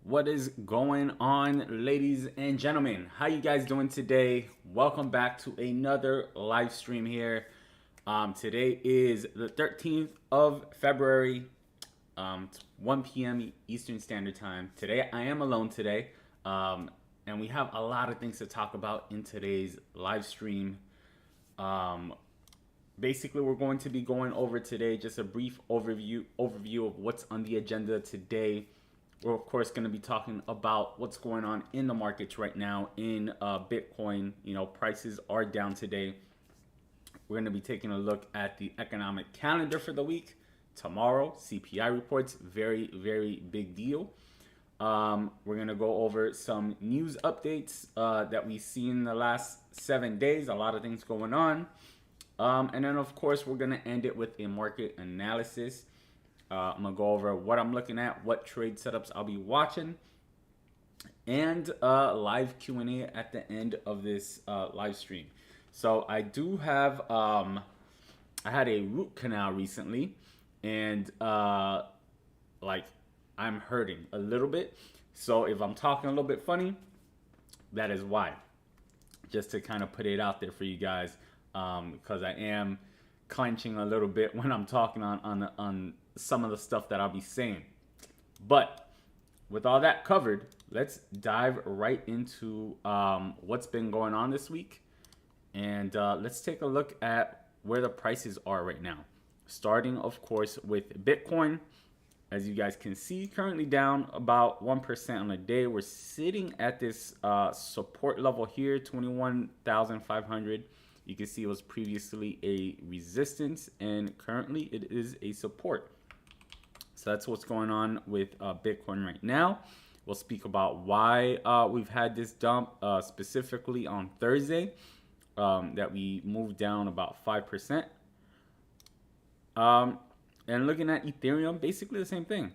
What is going on, ladies and gentlemen? How you guys doing today? Welcome back to another live stream here. Today is the 13th of February, 1 p.m. Eastern Standard Time. Today I am alone today, and we have a lot of things to talk about in today's live stream. Basically, we're going to be going over today just a brief overview of what's on the agenda today. We're of course going to be talking about what's going on in the markets right now in Bitcoin. You know, prices are down today. We're going to be taking a look at the economic calendar for the week. Tomorrow, CPI reports, very big deal. We're going to go over some news updates that we've seen in the last 7 days. A lot of things going on. And then, of course, we're going to end it with a market analysis. I'm going to go over what I'm looking at, what trade setups I'll be watching, and live Q&A at the end of this live stream. So I do have, I had a root canal recently, and like I'm hurting a little bit. So if I'm talking a little bit funny, that is why. Just to kind of put it out there for you guys, because I am clenching a little bit when I'm talking on some of the stuff that I'll be saying. But with all that covered, let's dive right into what's been going on this week. And let's take a look at where the prices are right now. Starting, of course, with Bitcoin. As you guys can see, currently down about 1% on the day. We're sitting at this support level here, 21,500. You can see it was previously a resistance, and currently it is a support. So that's what's going on with Bitcoin right now. We'll speak about why we've had this dump, specifically on Thursday, that we moved down about 5%. And looking at Ethereum, basically the same thing.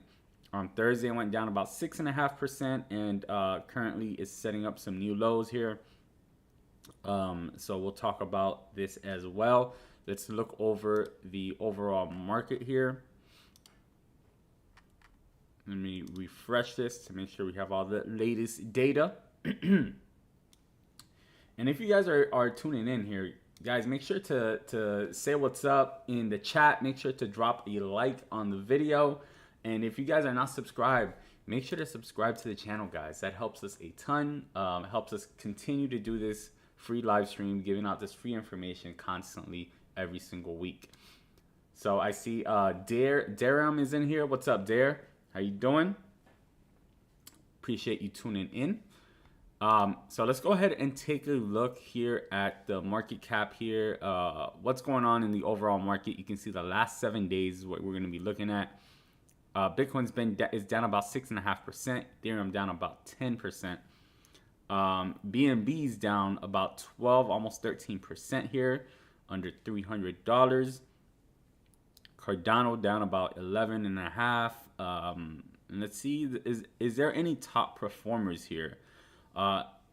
On Thursday, it went down about 6.5%, and currently is setting up some new lows here. So we'll talk about this as well. Let's look over the overall market here. Let me refresh this to make sure we have all the latest data. And if you guys are tuning in here, guys, make sure to say what's up in the chat. Make sure to drop a like on the video. And if you guys are not subscribed, make sure to subscribe to the channel, guys. That helps us a ton. Helps us continue to do this free live stream, giving out this free information constantly every single week. So I see Daram is in here. What's up, Dare? How you doing? Appreciate you tuning in. So let's go ahead and take a look here at the market cap here. What's going on in the overall market? You can see the last 7 days is what we're going to be looking at. Bitcoin's is down about 6.5%. Ethereum down about 10%. BNB's down about 12, almost 13% here, under $300. Cardano down about 11.5. And let's see, is there any top performers here?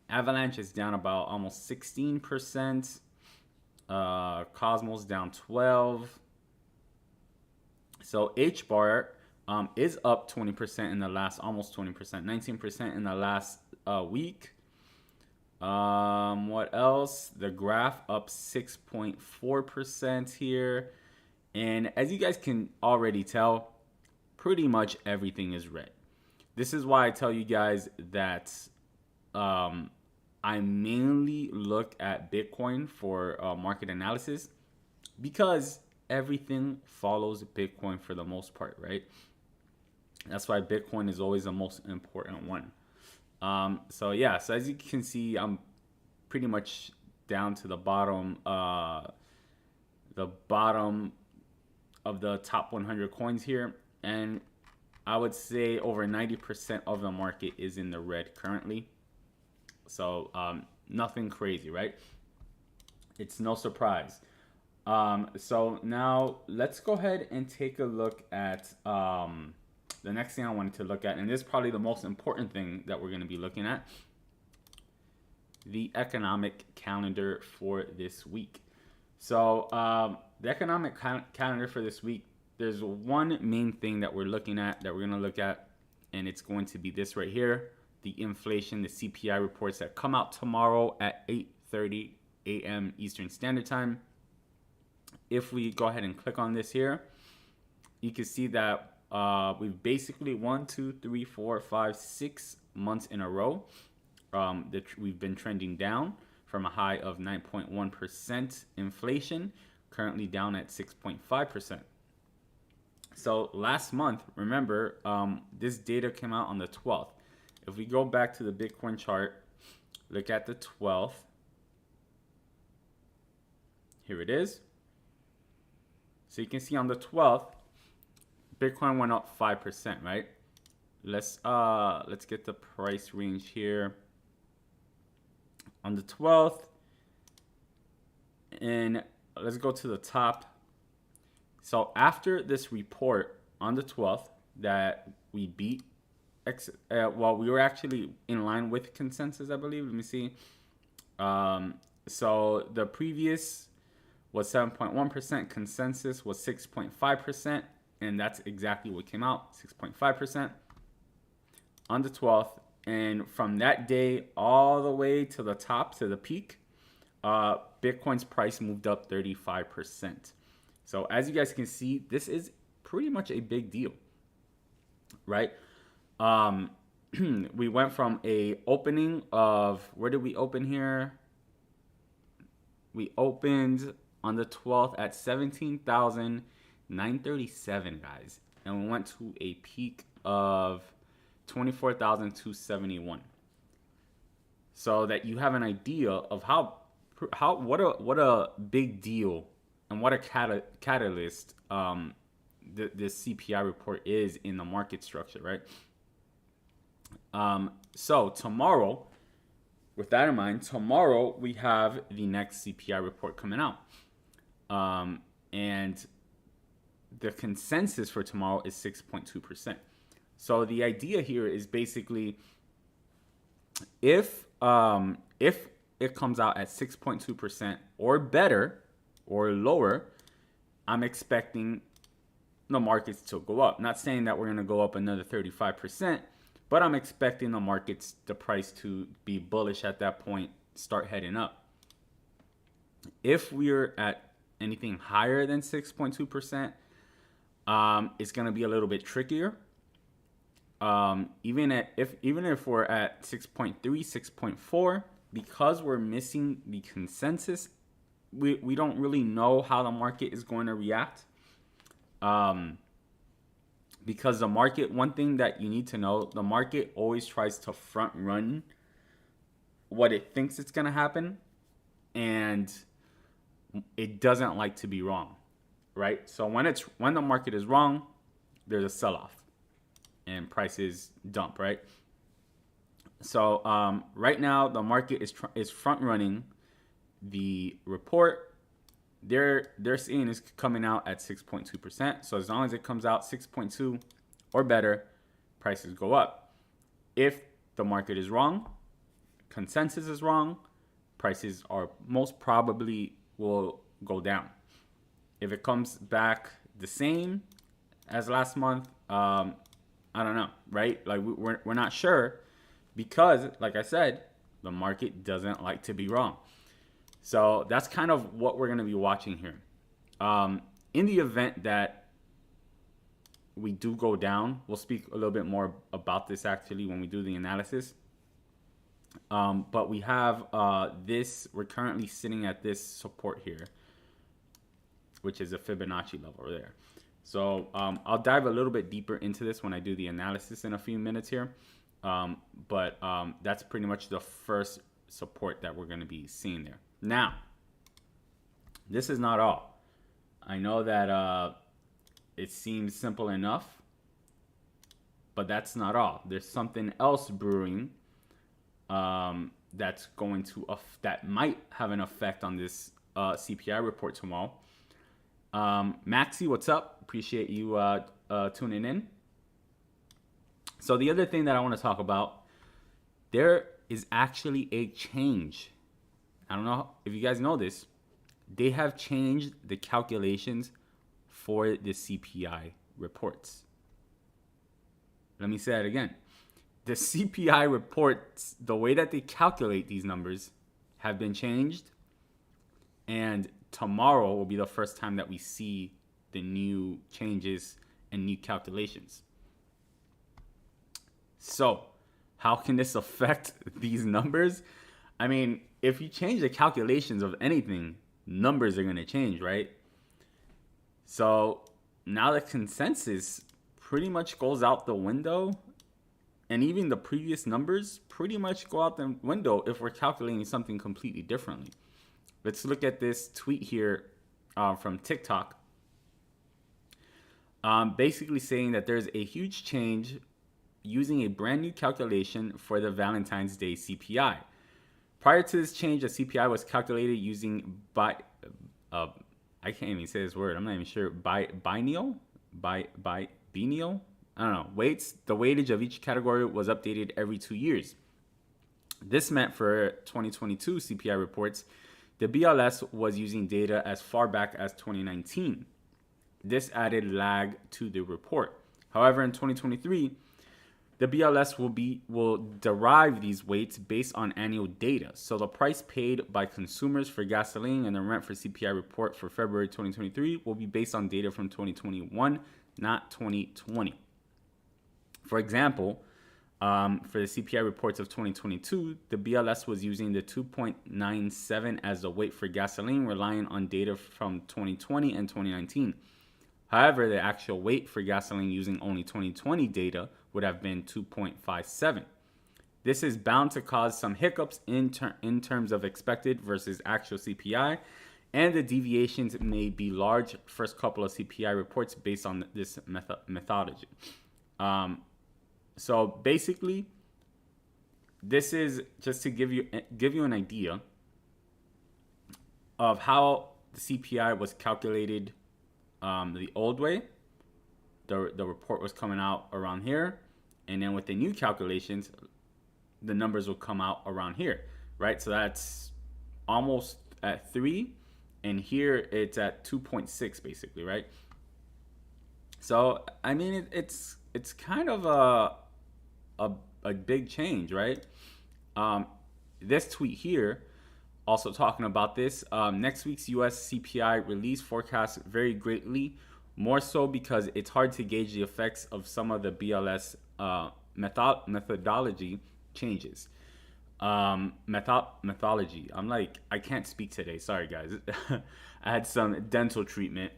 Avalanche is down about almost 16%. Cosmos down 12. So HBAR is up 20% in the last, almost 20%, 19% in the last week. What else? The graph up 6.4% here. And as you guys can already tell, pretty much everything is red. This is why I tell you guys that I mainly look at Bitcoin for market analysis, because everything follows Bitcoin for the most part, right? That's why Bitcoin is always the most important one. So yeah, so as you can see, I'm pretty much down to the bottom of the top 100 coins here, and I would say over 90% of the market is in the red currently. So nothing crazy, right? It's no surprise. So now let's go ahead and take a look at the next thing I wanted to look at, and this is probably the most important thing that we're going to be looking at, the economic calendar for this week. So the economic calendar for this week, there's one main thing that we're looking at, that we're going to look at, and it's going to be this right here, the inflation, the CPI reports that come out tomorrow at 8:30 a.m. Eastern Standard Time. If we go ahead and click on this here, you can see that we've basically 6 months in a row that we've been trending down from a high of 9.1% inflation, currently down at 6.5%. So last month, remember, this data came out on the 12th. If we go back to the Bitcoin chart, look at the 12th. Here it is. So you can see on the 12th, Bitcoin went up 5%, right? Let's get the price range here. On the 12th, and let's go to the top. So after this report on the 12th that we beat, well, we were actually in line with consensus, I believe. Let me see. So the previous was 7.1%, consensus was 6.5%, and that's exactly what came out, 6.5% on the 12th. And from that day all the way to the top, to the peak, Bitcoin's price moved up 35%. So as you guys can see, this is pretty much a big deal, right? We went from a opening of, where did we open here? We opened on the 12th at 17,937, guys. And we went to a peak of 24,271. So that you have an idea of what a big deal and what a catalyst this CPI report is in the market structure, right? So tomorrow, with that in mind, tomorrow we have the next CPI report coming out. And the consensus for tomorrow is 6.2%. So the idea here is basically if it comes out at 6.2% or better or lower, I'm expecting the markets to go up. Not saying that we're going to go up another 35%, but I'm expecting the price to be bullish at that point, start heading up. If we're at anything higher than 6.2%, it's going to be a little bit trickier. Even if we're at 6.3, 6.4, because we're missing the consensus, we don't really know how the market is going to react. Because the market, one thing that you need to know, the market always tries to front run what it thinks it's going to happen, and it doesn't like to be wrong, right? So when the market is wrong, there's a sell-off and prices dump, right? So right now the market is front running the report. They're seeing is coming out at 6.2%. So as long as it comes out 6.2 or better, prices go up. If the market is wrong, consensus is wrong, prices are most probably will go down. If it comes back the same as last month, I don't know, right? Like we're not sure, because like I said, the market doesn't like to be wrong. So that's kind of what we're going to be watching here. In the event that we do go down, we'll speak a little bit more about this actually when we do the analysis. But we have we're currently sitting at this support here, which is a Fibonacci level there. So I'll dive a little bit deeper into this when I do the analysis in a few minutes here. But that's pretty much the first support that we're going to be seeing there. Now, this is not all. I know that it seems simple enough, but that's not all. There's something else brewing that's going to that might have an effect on this CPI report tomorrow. Maxi, what's up? Appreciate you tuning in. So the other thing that I want to talk about, there is actually a change. I don't know if you guys know this. They have changed the calculations for the CPI reports. let me say it again. The CPI reports, the way that they calculate these numbers, have been changed. And tomorrow will be the first time that we see the new changes and new calculations. So, how can this affect these numbers? I mean, if you change the calculations of anything, numbers are going to change, right? So, now the consensus pretty much goes out the window. And even the previous numbers pretty much go out the window if we're calculating something completely differently. Let's look at this tweet here from TikTok. Basically saying that there's a huge change using a brand new calculation for the Valentine's Day CPI. Prior to this change, the CPI was calculated using I can't even say this word. I'm not even sure. Biennial? I don't know. Weights. The weightage of each category was updated every 2 years. This meant for 2022 CPI reports, the BLS was using data as far back as 2019. This added lag to the report. However, in 2023, the BLS will derive these weights based on annual data. So the price paid by consumers for gasoline and the rent for CPI report for February 2023 will be based on data from 2021, not 2020. For example, for the CPI reports of 2022, the BLS was using the 2.97 as the weight for gasoline, relying on data from 2020 and 2019. However, the actual weight for gasoline using only 2020 data would have been 2.57. This is bound to cause some hiccups in terms of expected versus actual CPI, and the deviations may be large first couple of CPI reports based on this methodology. So basically, this is just to give you an idea of how the CPI was calculated the old way. The report was coming out around here, and then with the new calculations, the numbers will come out around here, right? So that's almost at 3, and here it's at 2.6 basically, right? So I mean, it's kind of a big change, right? This tweet here also talking about this. Next week's U.S. CPI release forecast vary greatly, more so because it's hard to gauge the effects of some of the BLS methodology changes. Methodology. I can't speak today. Sorry, guys. I had some dental treatment,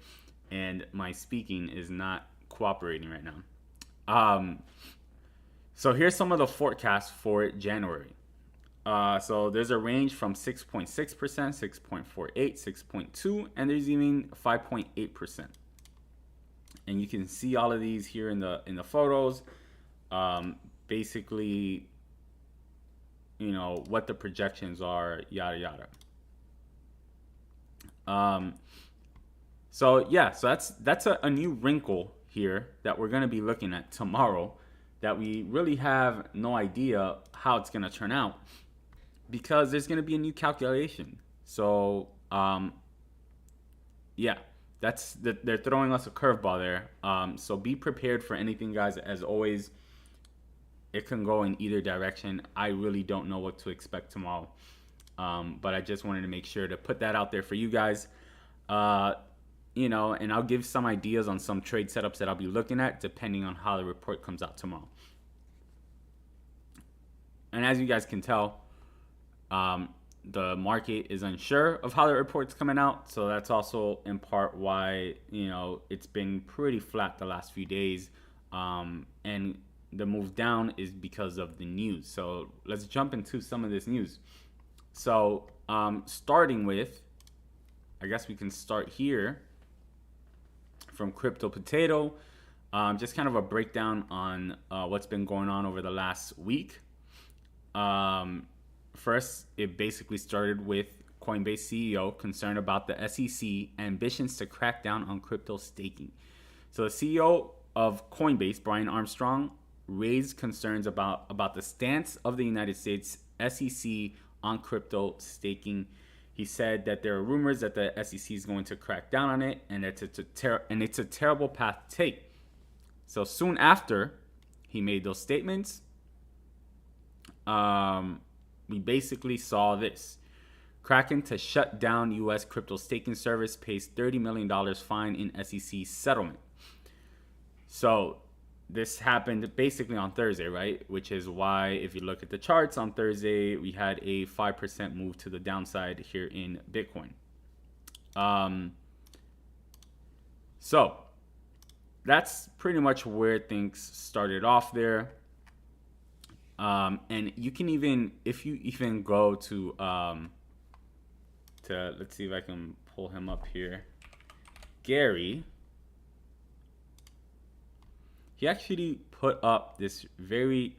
and my speaking is not cooperating right now. So here's some of the forecasts for January. So there's a range from 6.6%, 6.48, 6.2, and there's even 5.8%. And you can see all of these here in the photos. Basically, you know, what the projections are, yada yada. So that's a new wrinkle here that we're going to be looking at tomorrow, that we really have no idea how it's going to turn out, because there's going to be a new calculation. So they're throwing us a curveball there. So be prepared for anything, guys. As always, it can go in either direction. I really don't know what to expect tomorrow, but I just wanted to make sure to put that out there for you guys. You know, and I'll give some ideas on some trade setups that I'll be looking at depending on how the report comes out tomorrow. And as you guys can tell, the market is unsure of how the report's coming out. So that's also in part why, you know, it's been pretty flat the last few days. And the move down is because of the news. So let's jump into some of this news. So starting with, I guess we can start here from Crypto Potato. Just kind of a breakdown on what's been going on over the last week. First, it basically started with Coinbase CEO concerned about the SEC ambitions to crack down on crypto staking. So the CEO of Coinbase, Brian Armstrong, raised concerns about the stance of the United States SEC on crypto staking. He said that there are rumors that the SEC is going to crack down on it, and it's a terrible path to take. So soon after, he made those statements, we basically saw this. Kraken to shut down U.S. crypto staking service, pays $30 million fine in SEC settlement. So this happened basically on Thursday, right? Which is why if you look at the charts on Thursday, we had a 5% move to the downside here in Bitcoin. So that's pretty much where things started off there. And you can even, if you even go to let's see if I can pull him up here. Gary, he actually put up this very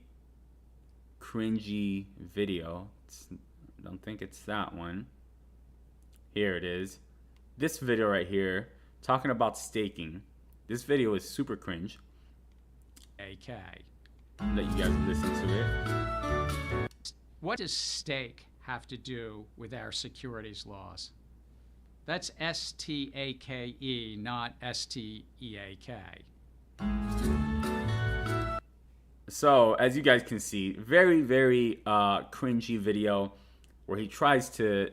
cringy video. I don't think it's that one. Here it is. This video right here, talking about staking. This video is super cringe. AK. Let you guys listen to it. What does stake have to do with our securities laws? That's S-T-A-K-E, not S-T-E-A-K. So, as you guys can see, very, very cringy video where he tries to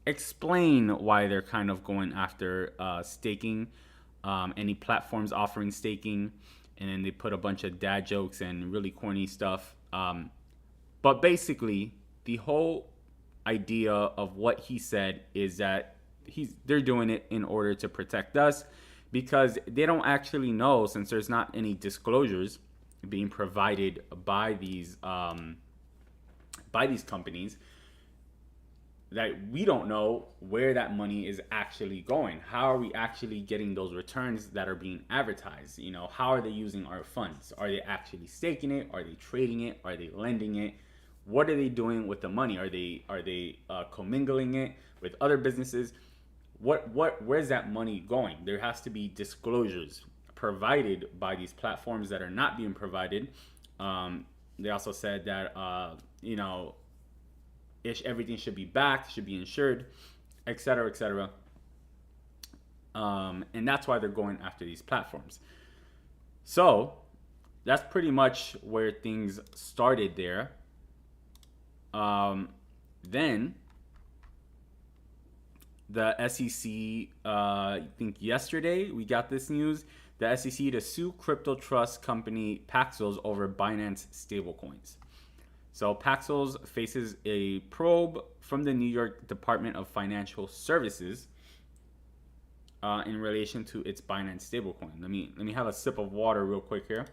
explain why they're kind of going after staking, any platforms offering staking, and then they put a bunch of dad jokes and really corny stuff. But basically, the whole idea of what he said is that they're doing it in order to protect us, because they don't actually know, since there's not any disclosures being provided by these companies, that we don't know where that money is actually going. How are we actually getting those returns that are being advertised? You know, how are they using our funds? Are they actually staking it? Are they trading it? Are they lending it? What are they doing with the money? Are they commingling it with other businesses? Where's that money going? There has to be disclosures provided by these platforms that are not being provided. They also said that everything should be backed, should be insured, etc., etc. And that's why they're going after these platforms. So that's pretty much where things started there. Then the SEC, I think yesterday we got this news, the SEC to sue crypto trust company PAXOS over Binance stablecoins. So PAXOS faces a probe from the New York Department of Financial Services in relation to its Binance stablecoin. Let me have a sip of water real quick here.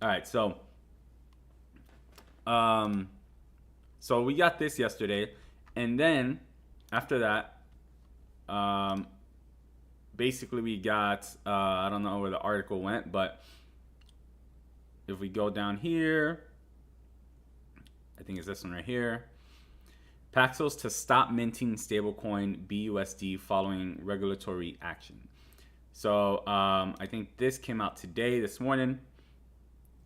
All right, so we got this yesterday, and then after that, basically we got I don't know where the article went, but if we go down here, I think it's this one right here. Paxos to stop minting stablecoin bUSD following regulatory action. So I think this came out today, this morning,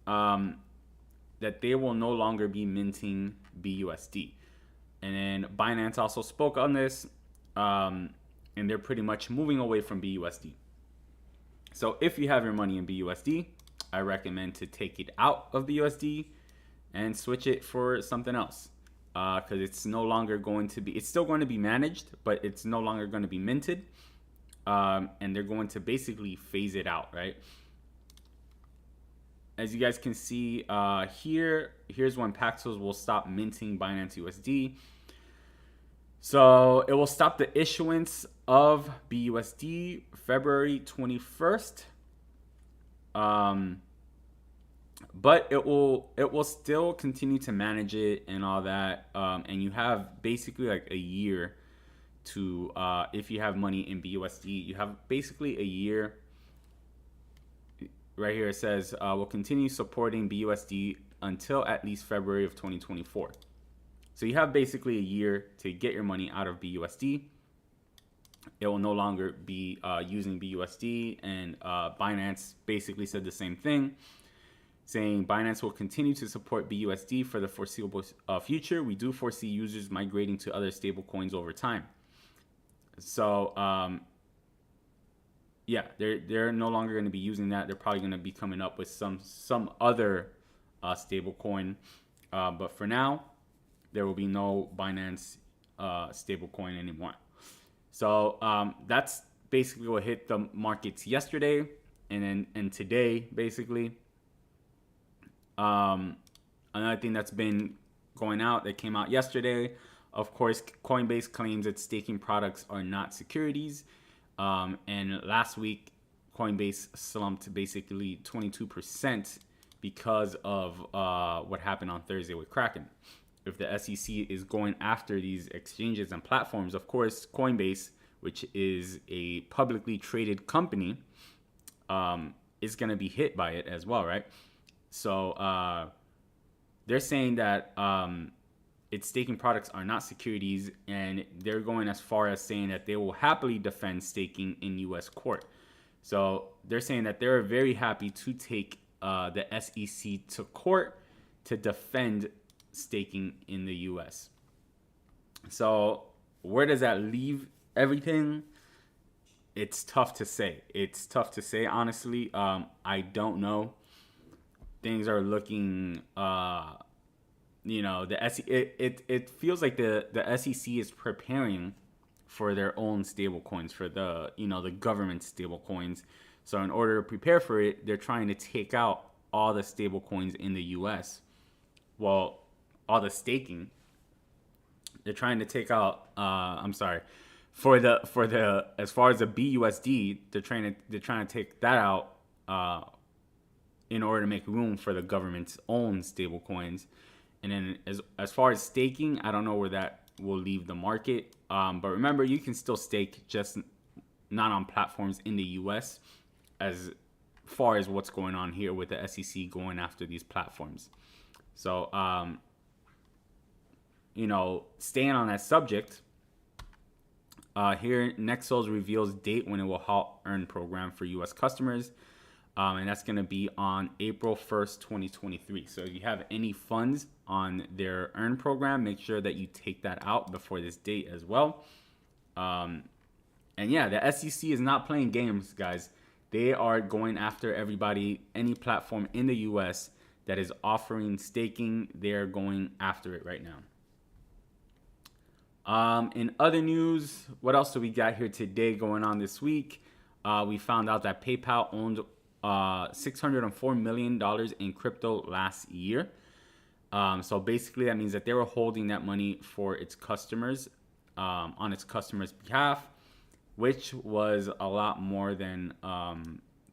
that they will no longer be minting bUSD. And then Binance also spoke on this, and they're pretty much moving away from bUSD. So if you have your money in bUSD, I recommend to take it out of bUSD and switch it for something else, because it's no longer going to be, it's still going to be managed, but it's no longer going to be minted, and they're going to basically phase it out, right? As you guys can see here's when Paxos will stop minting Binance USD. So it will stop the issuance of bUSD February 21st. But it will still continue to manage it and all that. And you have basically like a year to, if you have money in bUSD, you have basically a year. Right here it says, we'll continue supporting bUSD until at least February of 2024. So you have basically a year to get your money out of bUSD. It will no longer be using bUSD, and Binance basically said the same thing, saying Binance will continue to support bUSD for the foreseeable future. We do foresee users migrating to other stable coins over time. So yeah, they're no longer going to be using that. They're probably going to be coming up with some other stable coin. But for now, there will be no Binance stable coin anymore. So that's basically what hit the markets yesterday and today, basically. Another thing that's been going out that came out yesterday, of course, Coinbase claims its staking products are not securities. And last week, Coinbase slumped basically 22% because of what happened on Thursday with Kraken. If the SEC is going after these exchanges and platforms, of course, Coinbase, which is a publicly traded company, is going to be hit by it as well, right? So they're saying that its staking products are not securities, and they're going as far as saying that they will happily defend staking in U.S. court. So they're saying that they're very happy to take the SEC to court to defend staking in the U.S. So where does that leave everything? It's tough to say. It's tough to say, honestly. I don't know. Things are looking, the SEC. It feels like the SEC is preparing for their own stable coins, for the government stable coins. So in order to prepare for it, they're trying to take out all the stable coins in the U.S. Well, all the staking. They're trying to take out. For the as far as the bUSD, they're trying to take that out in order to make room for the government's own stable coins. And then as far as staking, I don't know where that will leave the market. But remember, you can still stake, just not on platforms in the US, as far as what's going on here with the SEC going after these platforms. So, staying on that subject, here Nexos reveals date when it will halt Earn program for US customers. And that's going to be on April 1st, 2023. So if you have any funds on their Earn program, make sure that you take that out before this date as well. And yeah, the SEC is not playing games, guys. They are going after everybody, any platform in the US that is offering staking. They're going after it right now. In other news, what else do we got here today going on this week? We found out that PayPal owned $604 million in crypto last year. So basically that means that they were holding that money for its customers, on its customers' behalf, which was a lot more than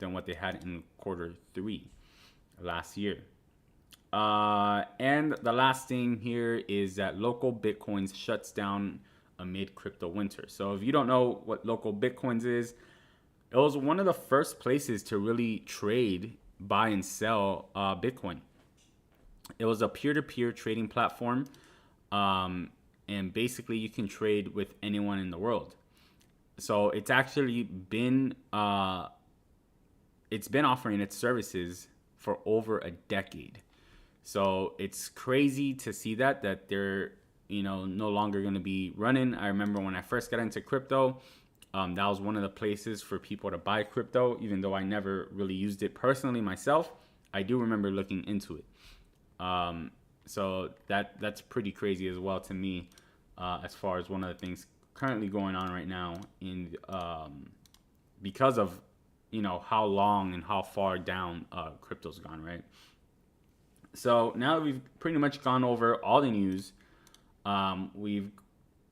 what they had in Q3 last year. And the last thing here is that local Bitcoins shuts down amid crypto winter. So if you don't know what local Bitcoins is, it was one of the first places to really trade, buy and sell Bitcoin. It was a peer-to-peer trading platform, and basically you can trade with anyone in the world. So it's actually been offering its services for over a decade. So it's crazy to see that they're no longer going to be running. I remember when I first got into crypto. That was one of the places for people to buy crypto, even though I never really used it personally myself. I do remember looking into it. So that's pretty crazy as well to me, as far as one of the things currently going on right now in because of how long and how far down crypto's gone, right? So now that we've pretty much gone over all the news, we've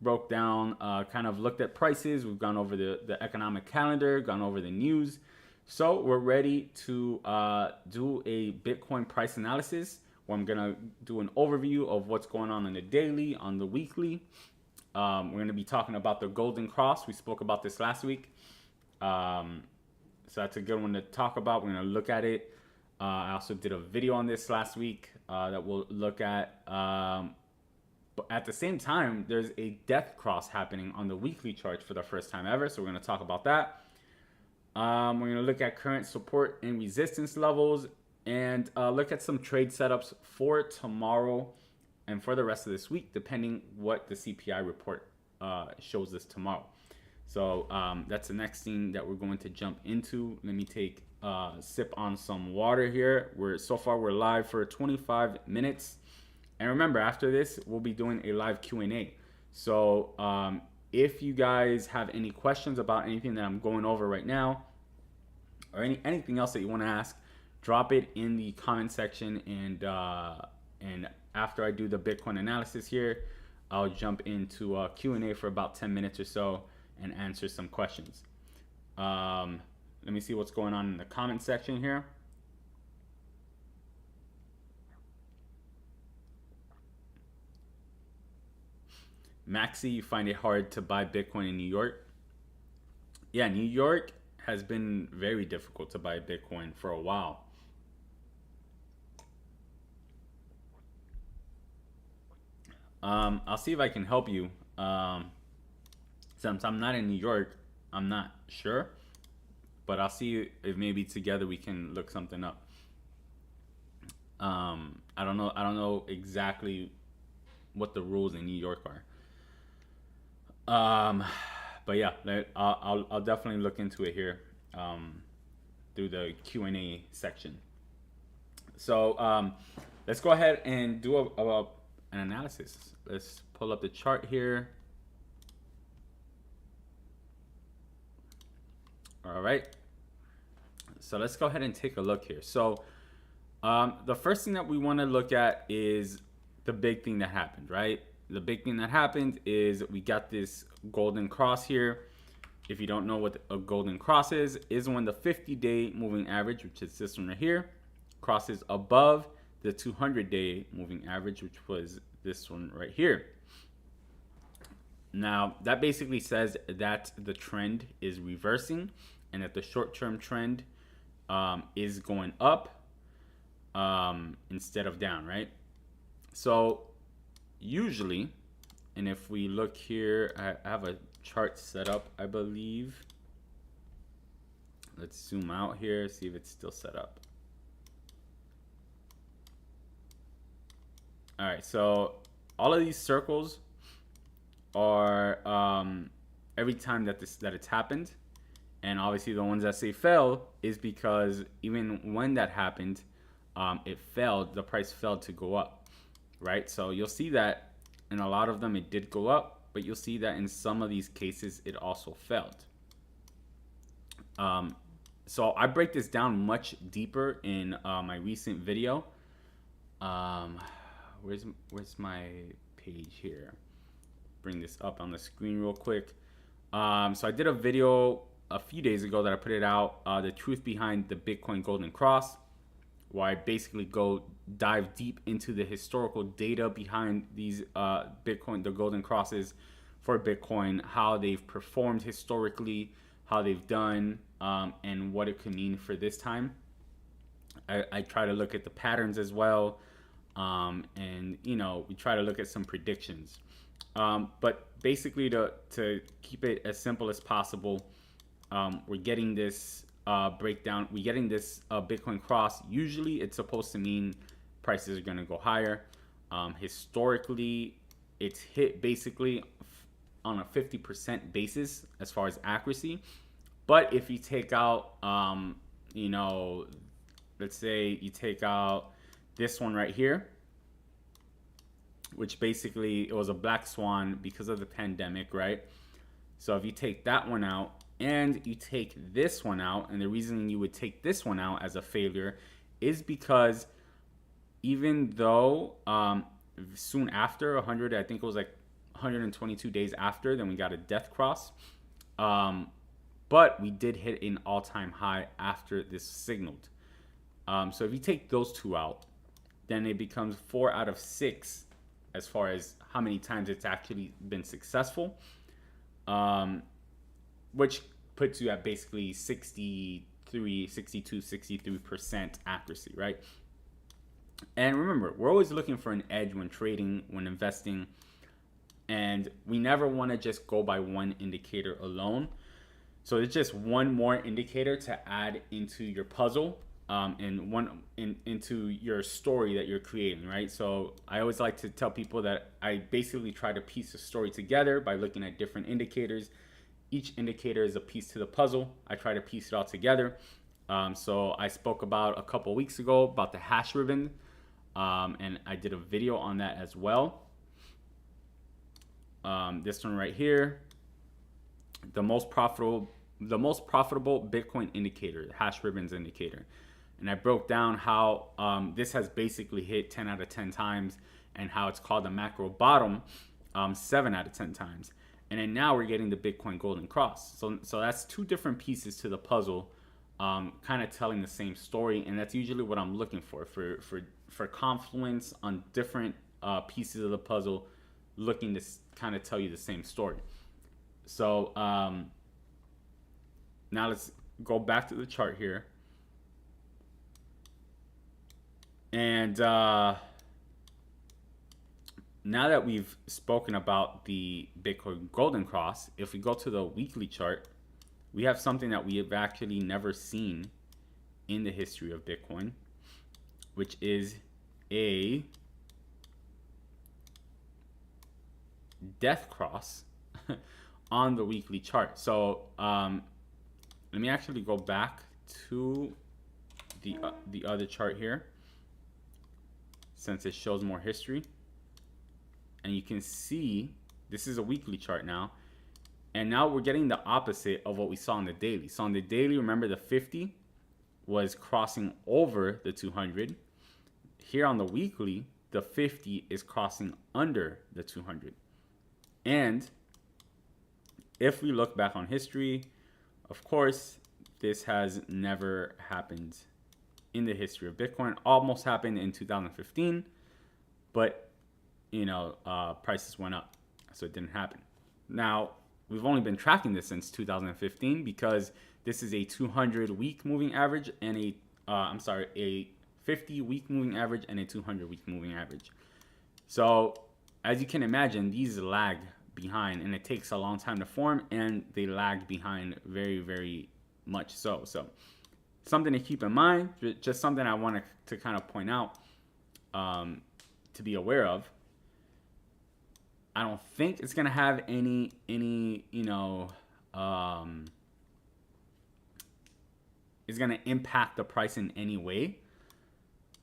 broke down, kind of looked at prices. We've gone over the economic calendar, gone over the news. So we're ready to do a Bitcoin price analysis, where I'm going to do an overview of what's going on the daily, on the weekly. We're going to be talking about the Golden Cross. We spoke about this last week. So that's a good one to talk about. We're going to look at it. I also did a video on this last week that we'll look at. But at the same time, there's a death cross happening on the weekly chart for the first time ever. So we're going to talk about that. We're going to look at current support and resistance levels, and look at some trade setups for tomorrow and for the rest of this week, depending what the CPI report shows us tomorrow. So that's the next thing that we're going to jump into. Let me take a sip on some water here. We're live for 25 minutes. And remember, after this, we'll be doing a live Q&A. So if you guys have any questions about anything that I'm going over right now, or anything else that you want to ask, drop it in the comment section. And after I do the Bitcoin analysis here, I'll jump into a Q&A for about 10 minutes or so and answer some questions. Let me see what's going on in the comment section here. Maxi, you find it hard to buy Bitcoin in New York? Yeah, New York has been very difficult to buy Bitcoin for a while. I'll see if I can help you. Since I'm not in New York, I'm not sure, but I'll see if maybe together we can look something up. I don't know exactly what the rules in New York are. But yeah, I'll definitely look into it here through the Q&A section. So let's go ahead and do an analysis. Let's pull up the chart here. All right. So let's go ahead and take a look here. So the first thing that we want to look at is the big thing that happened, right? The big thing that happened is we got this golden cross here. If you don't know what a golden cross is when the 50-day moving average, which is this one right here, crosses above the 200-day moving average, which was this one right here. Now, that basically says that the trend is reversing and that the short-term trend is going up instead of down, right? So usually, and if we look here, I have a chart set up, I believe. Let's zoom out here, see if it's still set up. All right, so all of these circles are every time that it's happened, and obviously the ones that say fell is because even when that happened, it failed. The price failed to go up, right? So you'll see that in a lot of them it did go up, but you'll see that in some of these cases it also failed. So I break this down much deeper in my recent video. Where's my page here? Bring this up on the screen real quick. So I did a video a few days ago that I put it out, the truth behind the Bitcoin golden cross, where I basically dive deep into the historical data behind these the golden crosses for Bitcoin, how they've performed historically, how they've done, and what it could mean for this time. I try to look at the patterns as well, and we try to look at some predictions. But basically, to keep it as simple as possible, we're getting this breakdown. We're getting this Bitcoin cross. Usually, it's supposed to mean prices are going to go higher. Historically, it's hit basically on a 50% basis as far as accuracy. But if you take out, let's say you take out this one right here, which basically it was a black swan because of the pandemic, right? So if you take that one out and you take this one out, and the reason you would take this one out as a failure is because even though soon after 100, I think it was like 122 days after, then we got a death cross. But we did hit an all-time high after this signaled. So if you take those two out, then it becomes 4 out of 6 as far as how many times it's actually been successful, which puts you at basically 63% accuracy, right? And remember, we're always looking for an edge when trading, when investing, and we never want to just go by one indicator alone. So it's just one more indicator to add into your puzzle, and into your story that you're creating, right? So I always like to tell people that I basically try to piece the story together by looking at different indicators each indicator is a piece to the puzzle. I try to piece it all together. So I spoke about a couple weeks ago about the hash ribbon, and I did a video on that as well. This one right here, the most profitable Bitcoin indicator, the hash ribbons indicator. And I broke down how this has basically hit 10 out of 10 times, and how it's called the macro bottom 7 out of 10 times. And then now we're getting the Bitcoin golden cross. So that's two different pieces to the puzzle, kind of telling the same story. And that's usually what I'm looking for confluence on different pieces of the puzzle, looking to kind of tell you the same story. So now let's go back to the chart here. And now that we've spoken about the Bitcoin golden cross, if we go to the weekly chart, we have something that we have actually never seen in the history of Bitcoin, which is a death cross on the weekly chart. So let me actually go back to the other chart here, since it shows more history. And you can see this is a weekly chart now, and now we're getting the opposite of what we saw on the daily. So on the daily, remember the 50 was crossing over the 200. Here on the weekly, the 50 is crossing under the 200. And if we look back on history, of course, this has never happened in the history of Bitcoin. Almost happened in 2015, but prices went up, so it didn't happen. Now, we've only been tracking this since 2015 because this is a 200-week moving average and a 50-week moving average and a 200-week moving average. So, as you can imagine, these lag behind, and it takes a long time to form, and they lag behind very, very much so. So, something to keep in mind, just something I wanted to kind of point out, to be aware of. I don't think it's gonna have any is gonna impact the price in any way.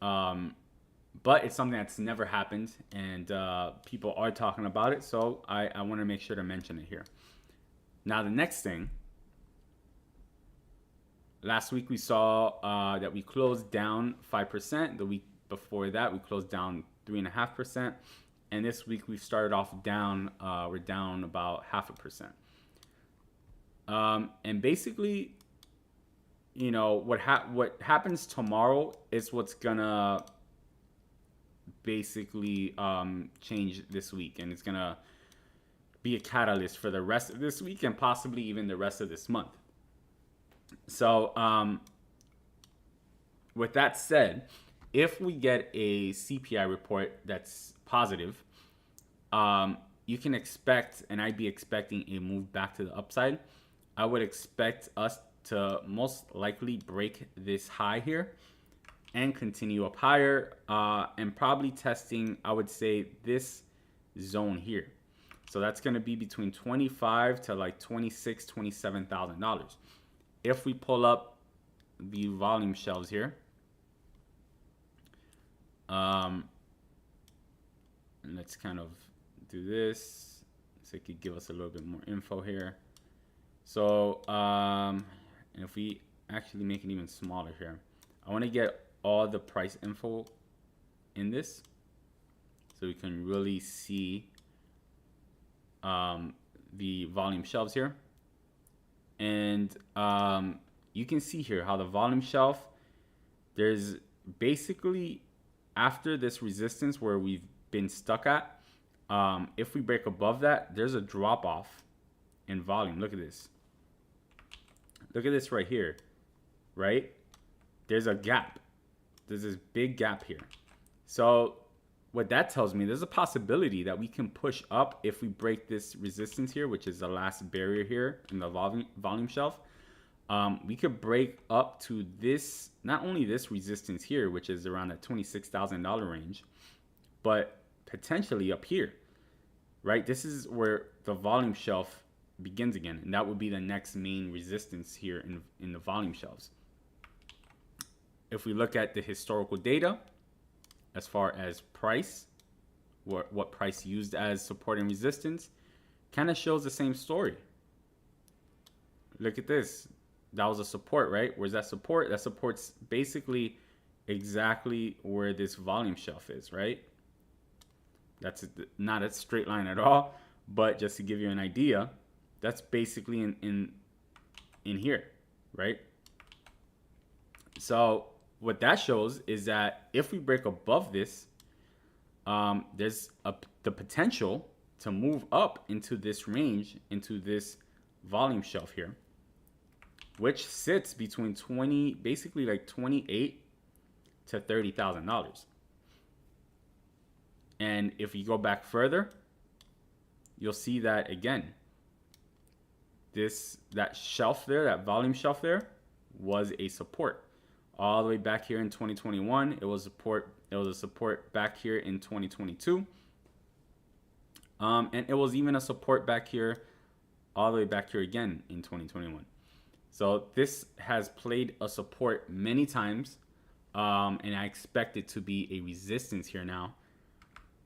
But it's something that's never happened, and people are talking about it, so I want to make sure to mention it here. Now the next thing, last week we saw that we closed down 5%. The week before that we closed down 3.5%. And this week we started off down. We're down about 0.5%. And basically, what happens tomorrow is what's gonna basically change this week, and it's gonna be a catalyst for the rest of this week and possibly even the rest of this month. So, with that said, if we get a CPI report that's positive, you can expect, and I'd be expecting a move back to the upside. I would expect us to most likely break this high here and continue up higher, and probably testing, I would say, this zone here. So that's going to be between $25,000 to like $26,000, $27,000. If we pull up the volume shelves here, and let's kind of do this so it could give us a little bit more info here. So and if we actually make it even smaller here, I want to get all the price info in this so we can really see the volume shelves here. And you can see here how the volume shelf, there's basically, after this resistance where we've been stuck at, if we break above that, there's a drop off in volume. Look at this. Look at this right here, right? There's a gap. There's this big gap here. So what that tells me, there's a possibility that we can push up if we break this resistance here, which is the last barrier here in the volume shelf. We could break up to this, not only this resistance here, which is around that $26,000 range, but potentially up here, right? This is where the volume shelf begins again, and that would be the next main resistance here in the volume shelves. If we look at the historical data as far as price, what price used as support and resistance, kind of shows the same story. Look at this. That was a support, right? Where's that support? That support's basically exactly where this volume shelf is, right? That's not a straight line at all, but just to give you an idea, that's basically in here, right? So what that shows is that if we break above this, there's the potential to move up into this range, into this volume shelf here, which sits between basically like $28,000 to $30,000. And if you go back further, you'll see that again, that shelf there, that volume shelf there, was a support. All the way back here in 2021, it was support. It was a support back here in 2022, and it was even a support back here, all the way back here again in 2021. So this has played a support many times, and I expect it to be a resistance here now.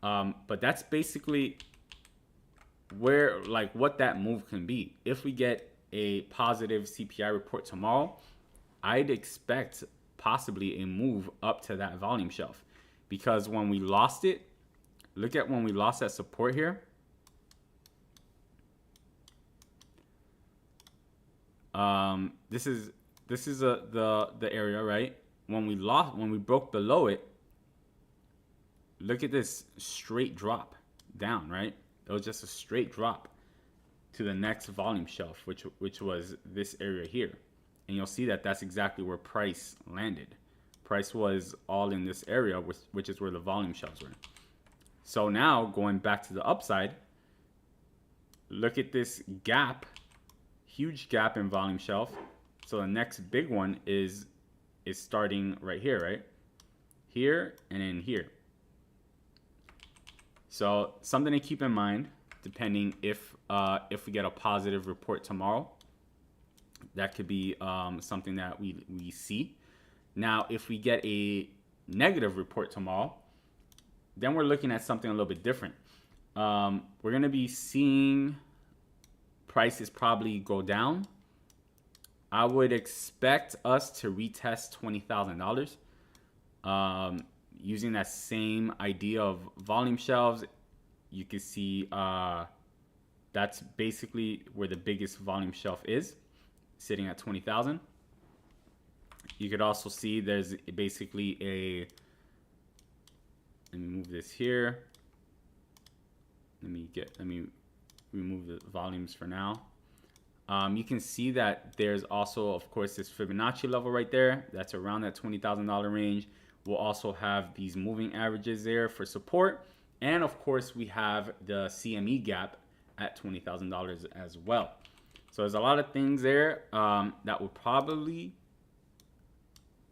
But that's basically where, like, what that move can be. If we get a positive CPI report tomorrow, I'd expect possibly a move up to that volume shelf, because when we lost it, look at when we lost that support here. This is the area, right? When we broke below it, look at this straight drop down, right? It was just a straight drop to the next volume shelf, which was this area here. And you'll see that that's exactly where price landed. Price was all in this area, which is where the volume shelves were. So now going back to the upside, look at this gap, huge gap in volume shelf. So the next big one is starting right here, right? Here and in here. So something to keep in mind, depending if we get a positive report tomorrow, that could be something that we see. Now, if we get a negative report tomorrow, then we're looking at something a little bit different. We're going to be seeing prices probably go down. I would expect us to retest $20,000. Using that same idea of volume shelves, you can see that's basically where the biggest volume shelf is, sitting at 20,000. You could also see there's basically let me move this here. Let me remove the volumes for now. You can see that there's also, of course, this Fibonacci level right there. That's around that $20,000 range. We'll also have these moving averages there for support. And of course, we have the CME gap at $20,000 as well. So there's a lot of things there that would probably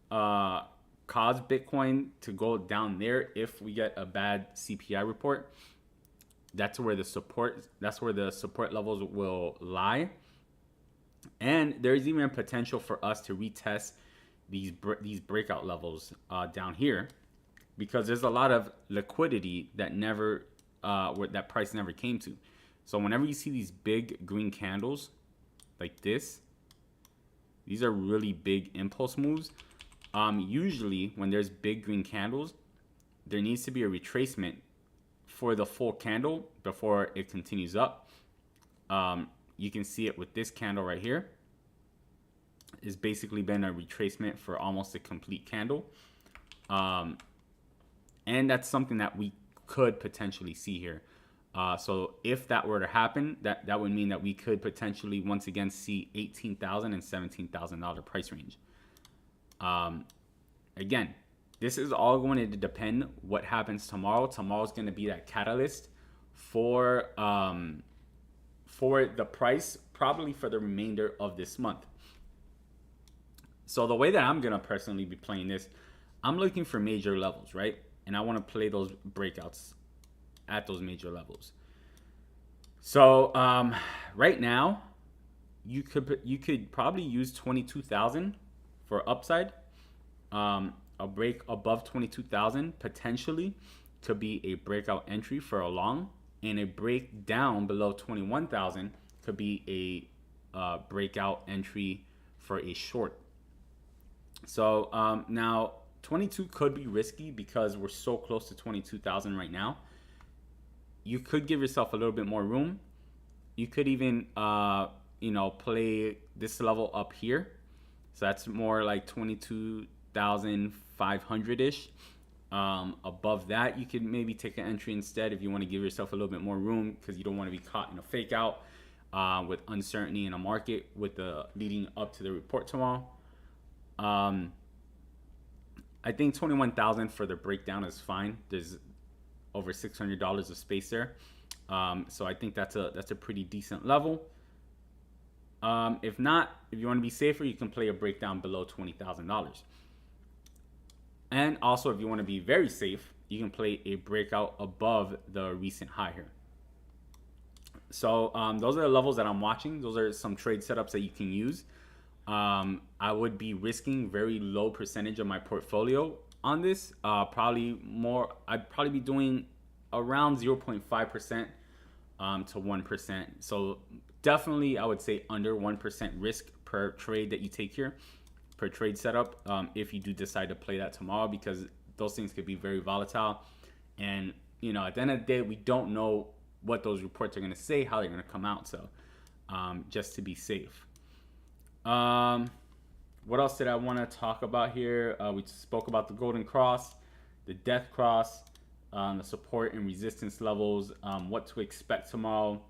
cause Bitcoin to go down there if we get a bad CPI report. That's where the support levels will lie. And there's even potential for us to retest these breakout levels down here, because there's a lot of liquidity that that price never came to. So whenever you see these big green candles like this, these are really big impulse moves. Usually when there's big green candles, there needs to be a retracement for the full candle before it continues up. You can see it with this candle right here. It's basically been a retracement for almost a complete candle. And that's something that we could potentially see here. So if that were to happen, that would mean that we could potentially once again see $18,000 and $17,000 price range. Again, this is all going to depend what happens tomorrow. Tomorrow's going to be that catalyst for the price, probably for the remainder of this month. So the way that I'm going to personally be playing this, I'm looking for major levels, right? And I want to play those breakouts at those major levels. So right now, you could probably use 22,000 for upside. A break above 22,000 potentially could be a breakout entry for a long, and a break down below 21,000 could be a breakout entry for a short. So now 22 could be risky because we're so close to 22,000 right now. You could give yourself a little bit more room. You could even play this level up here. So that's more like 22,500 ish. Above that, you could maybe take an entry instead if you want to give yourself a little bit more room, because you don't want to be caught in a fake out with uncertainty in a market with the leading up to the report tomorrow. I think 21,000 for the breakdown is fine. There's over $600 of space there, so I think that's a pretty decent level. If not, if you want to be safer, you can play a breakdown below $20,000. And also, if you want to be very safe, you can play a breakout above the recent high here. So those are the levels that I'm watching. Those are some trade setups that you can use. I would be risking very low percentage of my portfolio on this. I'd probably be doing around 0.5% to 1%. So definitely, I would say under 1% risk per trade that you take here, per trade setup, if you do decide to play that tomorrow, because those things could be very volatile. And, at the end of the day, we don't know what those reports are going to say, how they're going to come out. So just to be safe. What else did I want to talk about here? We spoke about the golden cross, the death cross, the support and resistance levels, what to expect tomorrow.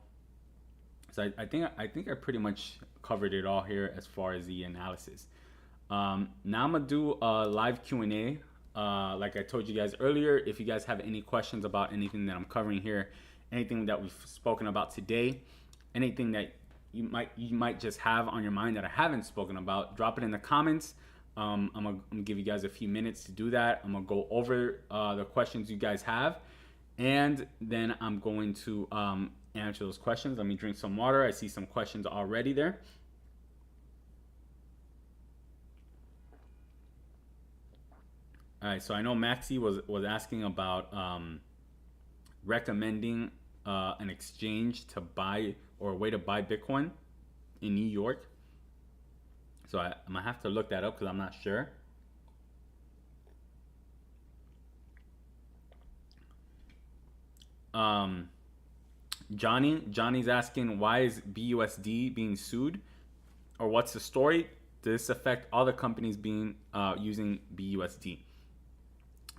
So I think I pretty much covered it all here as far as the analysis. Now I'm gonna do a live Q&A. Like I told you guys earlier, if you guys have any questions about anything that I'm covering here, anything that we've spoken about today, anything that you might just have on your mind that I haven't spoken about, drop it in the comments. I'm gonna give you guys a few minutes to do that. I'm gonna go over the questions you guys have, and then I'm going to answer those questions. Let me drink some water. I see some questions already there. All right, so I know Maxi was asking about recommending an exchange to buy, or a way to buy Bitcoin in New York. So I'm gonna have to look that up because I'm not sure. Johnny's asking, why is bUSD being sued, or what's the story? Does this affect all the companies being using bUSD?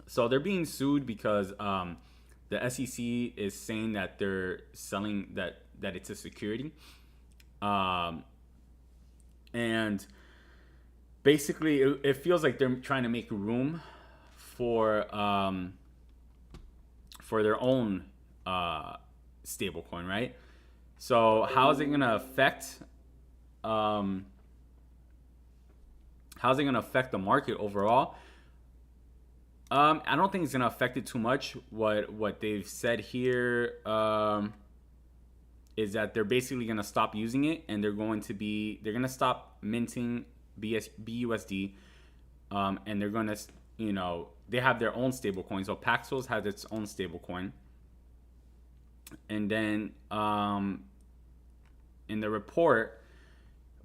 So they're being sued because the SEC is saying that they're selling that it's a security, and basically it feels like they're trying to make room for their own stablecoin, right? So how is it going to affect the market overall? I don't think it's going to affect it too much. What they've said here is that they're basically going to stop using it, and they're going to stop minting bUSD, and they're going to, they have their own stablecoin. So PAXOS has its own stablecoin. And then in the report,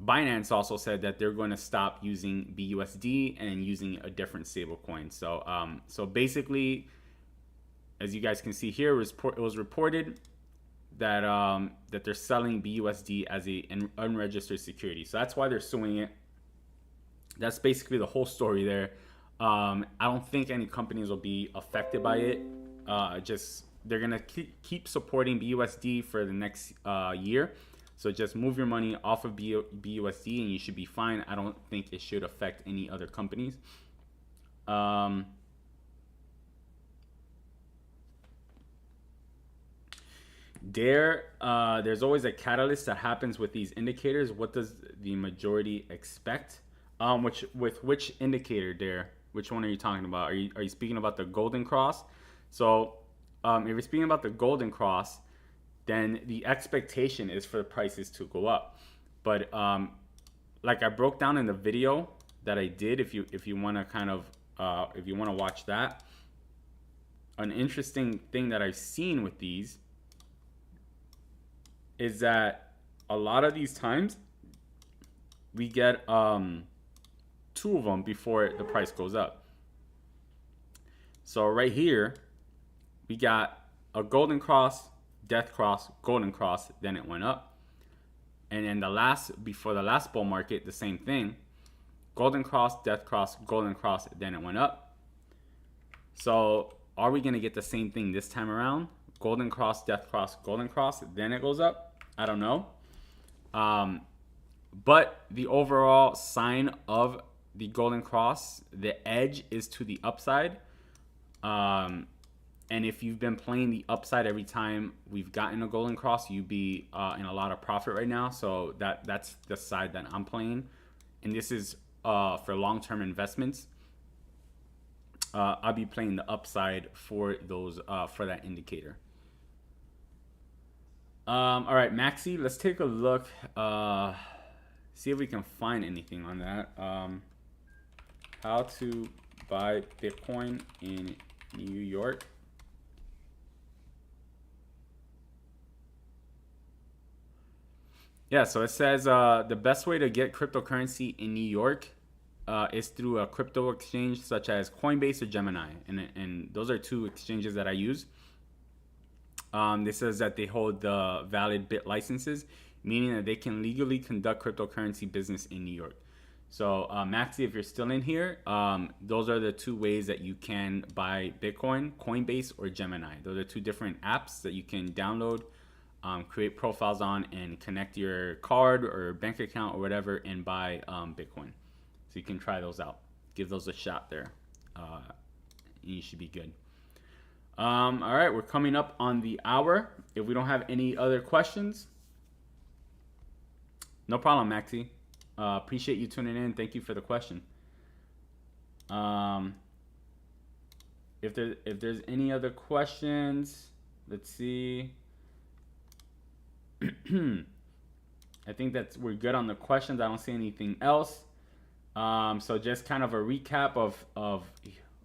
Binance also said that they're going to stop using bUSD and using a different stablecoin. So basically, as you guys can see here, it was reported that that they're selling bUSD as an unregistered security. So that's why they're suing it. That's basically the whole story there. I don't think any companies will be affected by it. They're gonna keep supporting bUSD for the next year. So just move your money off of bUSD and you should be fine. I don't think it should affect any other companies. There's always a catalyst that happens with these indicators. What does the majority expect? Which indicator there? Which one are you talking about? Are you speaking about the golden cross? So if you're speaking about the golden cross, then the expectation is for the prices to go up. But like I broke down in the video that I did, if you want to kind of if you want to watch that, an interesting thing that I've seen with these is that a lot of these times we get 2 of them before the price goes up. So right here we got a golden cross, death cross, golden cross, then it went up. And then before the last bull market, the same thing. Golden cross, death cross, golden cross, then it went up. So are we going to get the same thing this time around? Golden cross, death cross, golden cross, then it goes up? I don't know. But the overall sign of the golden cross, the edge is to the upside. And if you've been playing the upside every time we've gotten a golden cross, you'd be in a lot of profit right now. So that's the side that I'm playing. And this is for long-term investments. I'll be playing the upside for those for that indicator. All right, Maxi, let's take a look. See if we can find anything on that. How to buy Bitcoin in New York. Yeah, so it says the best way to get cryptocurrency in New York is through a crypto exchange such as Coinbase or Gemini. And those are 2 exchanges that I use. This says that they hold the valid BIT licenses, meaning that they can legally conduct cryptocurrency business in New York. So Maxi, if you're still in here, those are the 2 ways that you can buy Bitcoin, Coinbase or Gemini. Those are 2 different apps that you can download, create profiles on, and connect your card or bank account or whatever and buy Bitcoin. So you can try those out. Give those a shot there. You should be good. All right, we're coming up on the hour. If we don't have any other questions, no problem, Maxi. Appreciate you tuning in. Thank you for the question. If there's any other questions, let's see. I think we're good on the questions. I don't see anything else. So just kind of a recap of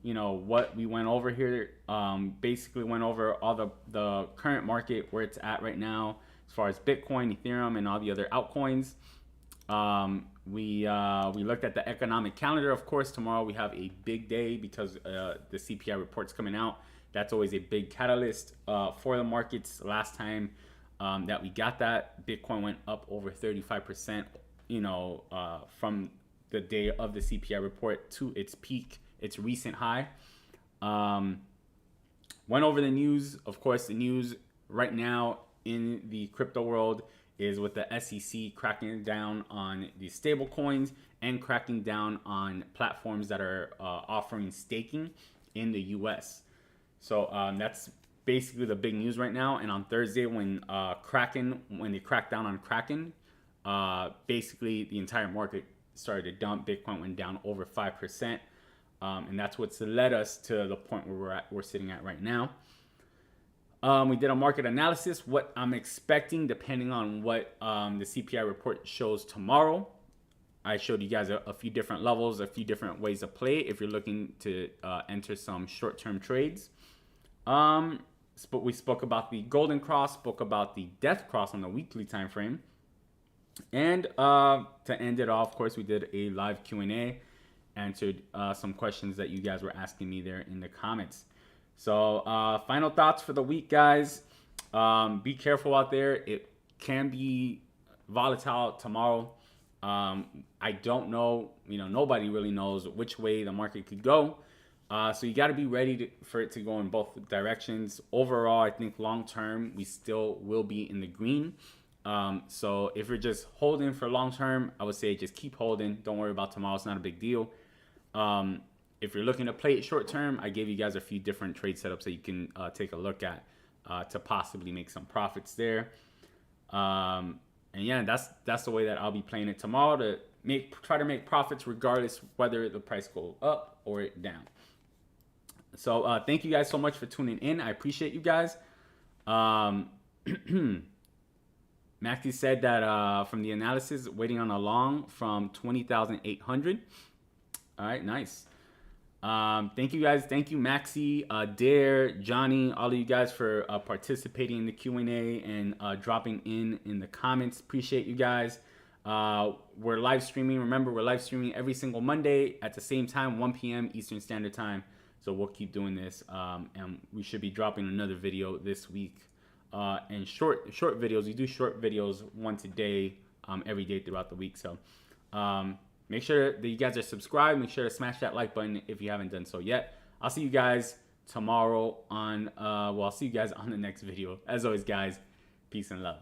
what we went over here. Basically went over all the current market, where it's at right now as far as Bitcoin, Ethereum, and all the other altcoins. We looked at the economic calendar. Of course, tomorrow we have a big day because the CPI report's coming out. That's always a big catalyst for the markets. Last time that we got that, Bitcoin went up over 35%, from the day of the CPI report to its peak, its recent high. Went over the news. Of course, the news right now in the crypto world is with the SEC cracking down on the stable coins and cracking down on platforms that are offering staking in the US. So that's basically the big news right now. And on Thursday, when they cracked down on Kraken, basically the entire market started to dump. Bitcoin went down over 5%. And that's what's led us to the point where we're sitting at right now. We did a market analysis, what I'm expecting depending on what the CPI report shows tomorrow. I showed you guys a few different levels, a few different ways to play if you're looking to enter some short-term trades. But we spoke about the golden cross, spoke about the death cross on the weekly time frame. And to end it off, of course, we did a live Q&A, answered some questions that you guys were asking me there in the comments. So final thoughts for the week, guys. Be careful out there. It can be volatile tomorrow. I don't know, nobody really knows which way the market could go. So you got to be ready for it to go in both directions. Overall, I think long term, we still will be in the green. So if you're just holding for long term, I would say just keep holding. Don't worry about tomorrow. It's not a big deal. If you're looking to play it short term, I gave you guys a few different trade setups that you can take a look at to possibly make some profits there. And yeah, that's the way that I'll be playing it tomorrow, to try to make profits regardless whether the price goes up or down. So thank you guys so much for tuning in. I appreciate you guys. Maxi said that from the analysis, waiting on a long from 20,800. All right, nice. Thank you guys. Thank you, Maxi, Dare, Johnny, all of you guys for participating in the Q&A and dropping in the comments. Appreciate you guys. We're live streaming. Remember, we're live streaming every single Monday at the same time, 1 p.m. Eastern Standard Time. So we'll keep doing this, and we should be dropping another video this week. And short videos. We do short videos once a day, every day throughout the week. So make sure that you guys are subscribed. Make sure to smash that like button if you haven't done so yet. I'll see you guys tomorrow on, I'll see you guys on the next video. As always, guys, peace and love.